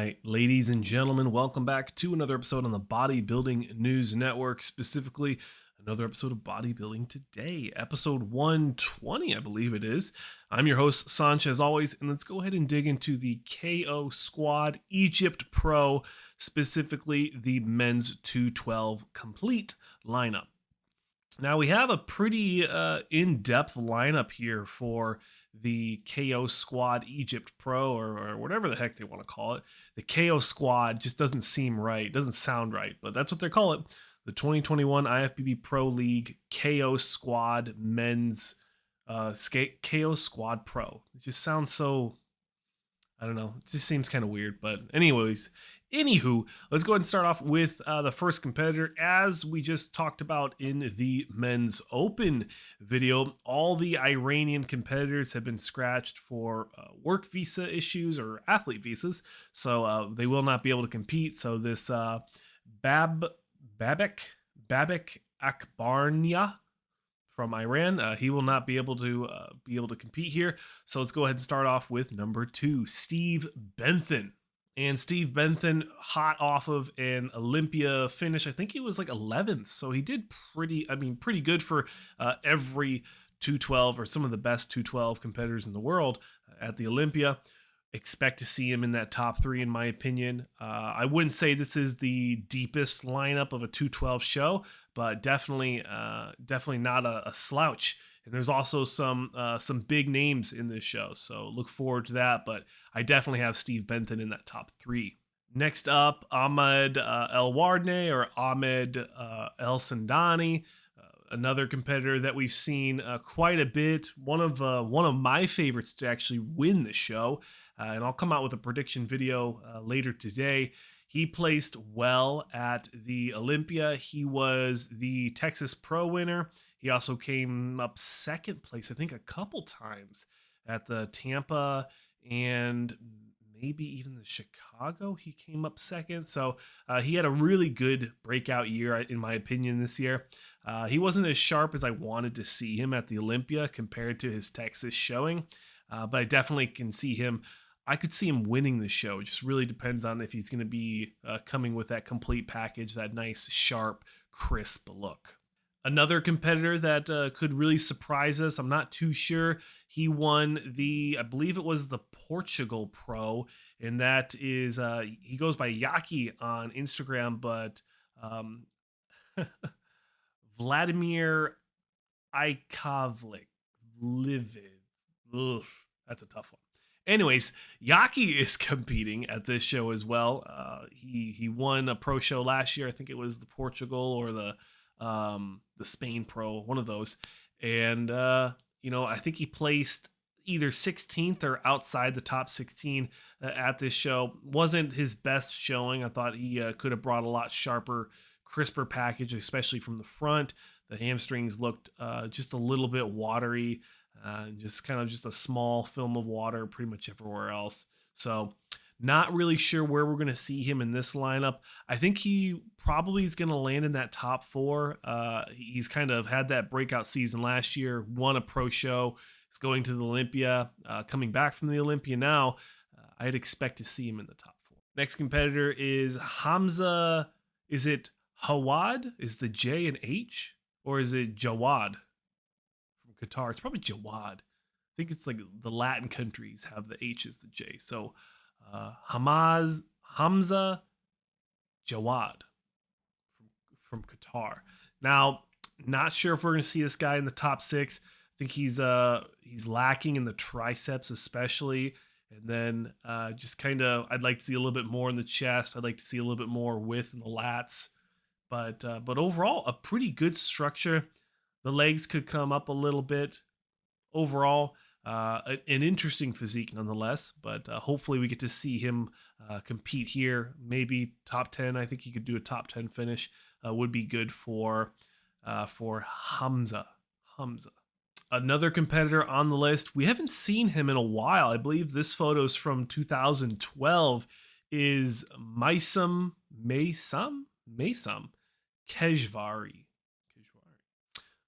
right, ladies and gentlemen, welcome back to another episode on the Bodybuilding News Network, specifically another episode of Bodybuilding Today, episode 120, I believe it is. I'm your host, Sanch, as always, and let's go ahead and dig into the KO Squad Egypt Pro, specifically the men's 212 complete lineup. Now we have a pretty in-depth lineup here for the KO Squad Egypt Pro or whatever the heck they want to call it. The KO Squad just doesn't seem right, doesn't sound right, but that's what they call it. The 2021 IFBB Pro League KO Squad Men's KO Squad Pro. It just sounds so, I don't know. It just seems kind of weird. But anywho, let's go ahead and start off with the first competitor. As we just talked about in the men's open video, all the Iranian competitors have been scratched for work visa issues or athlete visas. So they will not be able to compete. So this Babek Akbarnia from Iran, he will not be able to compete here. So let's go ahead and start off with number 2, Steve Bentham. And Steve Bentham, hot off of an Olympia finish. I think he was like 11th. So he did pretty good for every 212 or some of the best 212 competitors in the world at the Olympia. Expect to see him in that top 3, in my opinion. I wouldn't say this is the deepest lineup of a 212 show, but definitely not a slouch. And there's also some big names in this show, so look forward to that. But I definitely have Steve Bentham in that top 3. Next up, Ahmed ElSandani or Ahmed ElSandani. Another competitor that we've seen quite a bit. One of my favorites to actually win the show, and I'll come out with a prediction video later today. He placed well at the Olympia. He was the Texas Pro winner. He also came up second place, I think, a couple times at the Tampa and maybe even the Chicago. He came up second. So he had a really good breakout year, in my opinion, this year. He wasn't as sharp as I wanted to see him at the Olympia compared to his Texas showing, but I definitely can see him. I could see him winning the show. It just really depends on if he's going to be coming with that complete package, that nice, sharp, crisp look. Another competitor that could really surprise us, I'm not too sure. He won I believe it was the Portugal Pro, and that is, he goes by Yaki on Instagram, but Vladimir Ikovlik. Ugh, that's a tough one. Anyways, Yaki is competing at this show as well. He won a pro show last year. I think it was the Portugal or the Spain Pro, one of those. And I think he placed either 16th or outside the top 16 at this show. Wasn't his best showing. I thought he could have brought a lot sharper, crisper package, especially from the front. The hamstrings looked just a little bit watery. Just a small film of water pretty much everywhere else. So not really sure where we're going to see him in this lineup. I think he probably is going to land in that top 4. He's kind of had that breakout season last year, won a pro show. He's going to the Olympia, coming back from the Olympia now. I'd expect to see him in the top 4. Next competitor is Hamza. Is it Jawad? Is the J and H? Or is it Jawad? Qatar. It's probably Jawad. I think it's like the Latin countries have the H as the J. So Hamza Jawad from Qatar. Now, not sure if we're going to see this guy in the top 6. I think he's lacking in the triceps especially, and then just kind of I'd like to see a little bit more in the chest. I'd like to see a little bit more width in the lats, but overall a pretty good structure. The legs could come up a little bit. Overall, an interesting physique nonetheless, but hopefully we get to see him compete here. Maybe top 10. I think he could do a top 10 finish. Would be good for Hamza. Another competitor on the list. We haven't seen him in a while. I believe this photo is from 2012. Is Mesem Keshvari.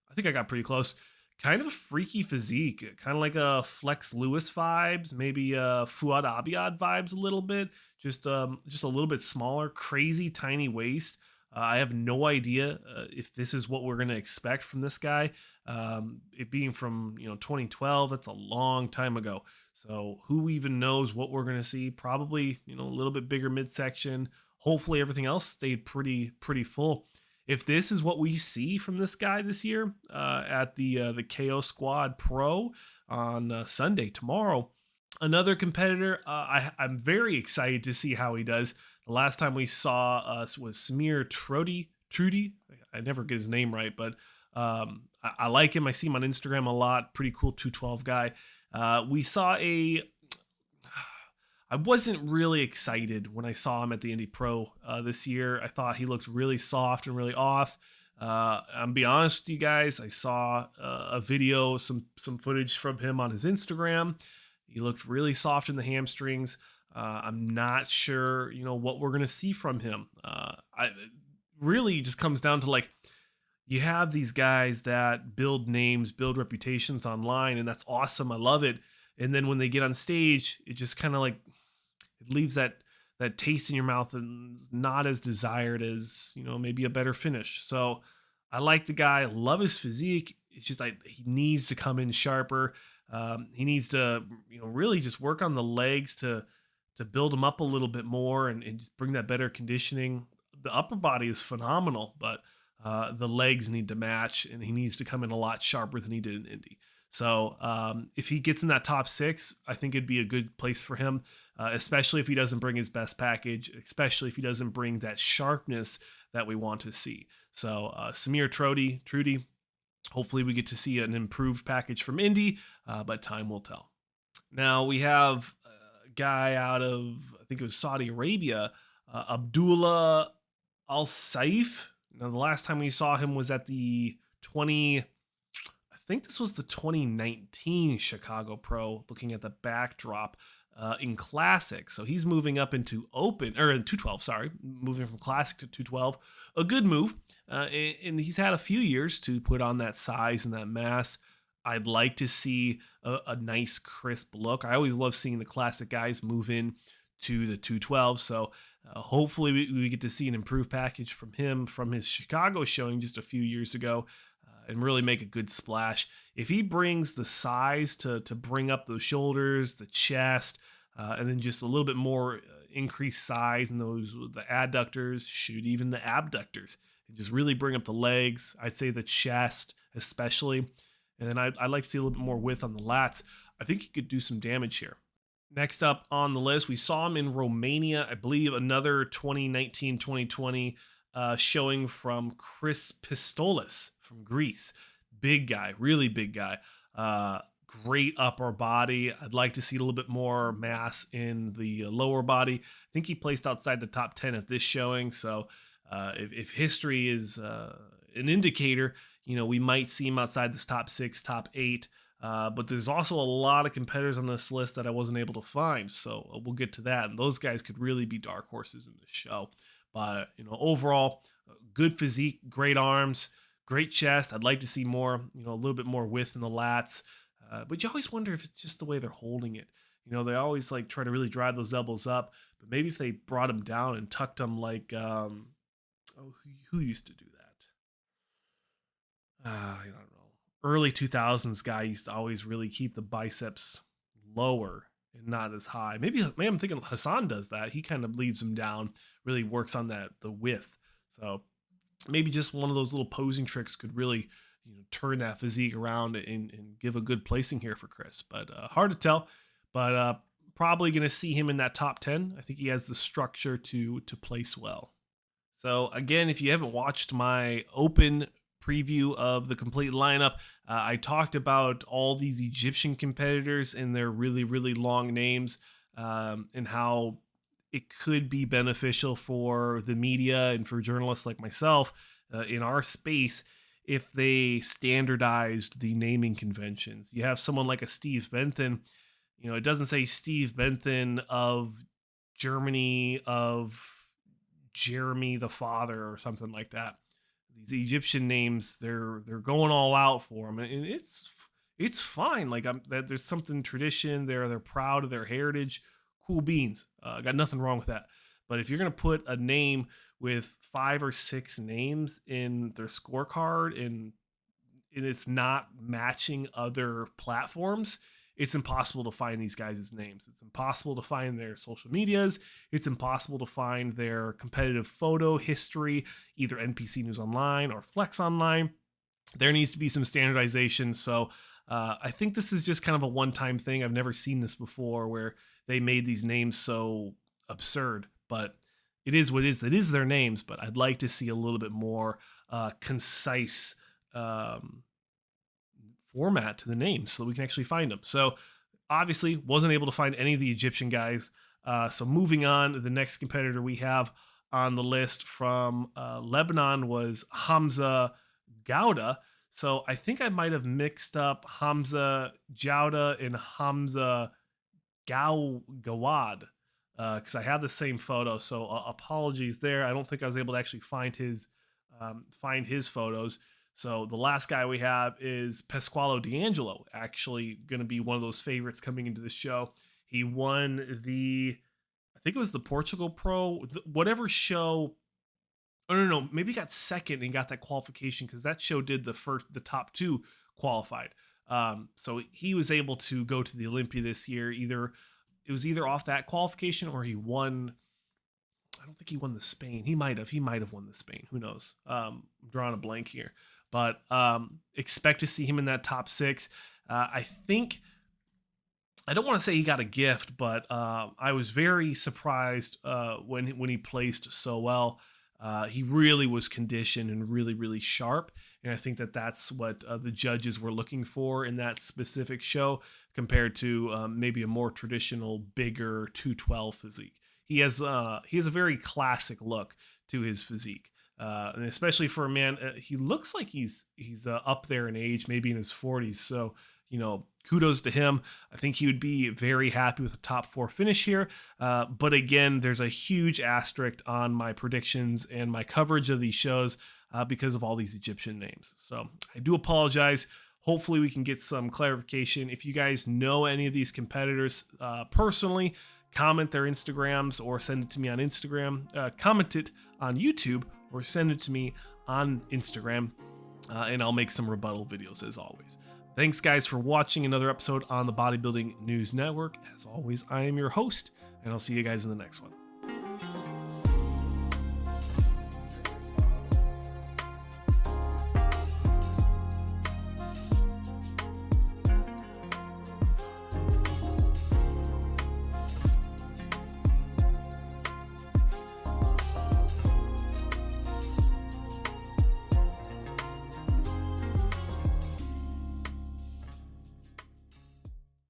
I think I got pretty close. kind of a freaky physique, kind of like a Flex Lewis vibes, maybe Fuad Abiad vibes a little bit. Just a little bit smaller, crazy tiny waist. I have no idea if this is what we're going to expect from this guy. It being from 2012, that's a long time ago. So who even knows what we're going to see? Probably a little bit bigger midsection. Hopefully everything else stayed pretty full. If this is what we see from this guy this year at the KO Squad Pro on Sunday tomorrow, another competitor, I'm very excited to see how he does. The last time we saw us was Samir Trody. Trudy, I never get his name right, but I like him. I see him on Instagram a lot. Pretty cool 212 guy. We saw I wasn't really excited when I saw him at the Indy Pro this year. I thought he looked really soft and really off. I'm be honest with you guys. I saw a video, some footage from him on his Instagram. He looked really soft in the hamstrings. I'm not sure, what we're gonna see from him. I really just comes down to like you have these guys that build names, build reputations online, and that's awesome. I love it. And then when they get on stage, it just kind of like it leaves that taste in your mouth and not as desired as maybe a better finish. So I like the guy, love his physique. It's just like he needs to come in sharper. He needs to really just work on the legs to build him up a little bit more and just bring that better conditioning. The upper body is phenomenal, but the legs need to match, and he needs to come in a lot sharper than he did in Indy. So if he gets in that top six, I think it'd be a good place for him, especially if he doesn't bring his best package, especially if he doesn't bring that sharpness that we want to see. So Samir Trudy, hopefully we get to see an improved package from Indy, but time will tell. Now we have a guy out of, I think it was Saudi Arabia, Abdullah AlSaif. Now the last time we saw him was at the I think this was the 2019 Chicago Pro, looking at the backdrop in Classic. So he's moving up into Open, or in 212, sorry, moving from Classic to 212. A good move. And he's had a few years to put on that size and that mass. I'd like to see a nice, crisp look. I always love seeing the Classic guys move in to the 212. So hopefully we get to see an improved package from him from his Chicago showing just a few years ago. And really make a good splash. If he brings the size to bring up those shoulders, the chest, and then just a little bit more increased size in the adductors, shoot, even the abductors, and just really bring up the legs. I'd say the chest especially, and then I'd like to see a little bit more width on the lats. I think he could do some damage here. Next up on the list, we saw him in Romania, I believe another 2019-2020 showing from Chris Pistolis from Greece. Big guy, really big guy. Great upper body. I'd like to see a little bit more mass in the lower body. I think he placed outside the top 10 at this showing. So if history is an indicator, we might see him outside this top 6, top 8. But there's also a lot of competitors on this list that I wasn't able to find. So we'll get to that. And those guys could really be dark horses in this show. But, overall, good physique, great arms, great chest. I'd like to see more, a little bit more width in the lats. But you always wonder if it's just the way they're holding it. They always like try to really drive those elbows up. But maybe if they brought them down and tucked them like, who used to do that? I don't know. Early 2000s guy used to always really keep the biceps lower and not as high. Maybe I'm thinking Hassan does that. He kind of leaves them down, really works on the width. So maybe just one of those little posing tricks could really turn that physique around and give a good placing here for Chris. But hard to tell. But probably going to see him in that top 10. I think he has the structure to place well. So again, if you haven't watched my open preview of the complete lineup, I talked about all these Egyptian competitors and their really, really long names, and how it could be beneficial for the media and for journalists like myself in our space if they standardized the naming conventions. You have someone like a Steve Bentham, it doesn't say Steve Bentham of Germany, of Jeremy the father or something like that. these Egyptian names, they're going all out for them, and it's fine. Like that there's something tradition there. They're proud of their heritage. Cool beans. Got nothing wrong with that. But if you're gonna put a name with 5 or 6 names in their scorecard and it's not matching other platforms, it's impossible to find these guys' names. It's impossible to find their social medias. It's impossible to find their competitive photo history, either NPC News Online or Flex Online. There needs to be some standardization. So I think this is just kind of a one-time thing. I've never seen this before where they made these names so absurd, but it is what it is. It is their names, but I'd like to see a little bit more concise format to the names so that we can actually find them. So obviously wasn't able to find any of the Egyptian guys. So moving on, the next competitor we have on the list from Lebanon was Hamza Jawad. So I think I might have mixed up Hamza Jawad and Hamza Gawad because I have the same photo. So apologies there. I don't think I was able to actually find his photos. So the last guy we have is Pasquale D'Angelo, actually going to be one of those favorites coming into the show. He won I think it was the Portugal Pro, whatever show. Oh, no, maybe he got second and got that qualification because that show did the top 2 qualified. So he was able to go to the Olympia this year. It was either off that qualification or he won. I don't think he won the Spain. He might have won the Spain. Who knows? I'm drawing a blank here, but expect to see him in that top 6. I think I don't want to say he got a gift, but I was very surprised when he placed so well. He really was conditioned and really, really sharp. And I think that's what the judges were looking for in that specific show compared to maybe a more traditional, bigger 212 physique. He has a very classic look to his physique. And especially for a man, he looks like he's up there in age, maybe in his 40s. So, kudos to him. I think he would be very happy with a top 4 finish here. But again, there's a huge asterisk on my predictions and my coverage of these shows because of all these Egyptian names. So I do apologize. Hopefully we can get some clarification. If you guys know any of these competitors personally, comment their Instagrams or send it to me on Instagram. Comment it on YouTube or send it to me on Instagram. And I'll make some rebuttal videos as always. Thanks, guys, for watching another episode on the Bodybuilding News Network. As always, I am your host, and I'll see you guys in the next one.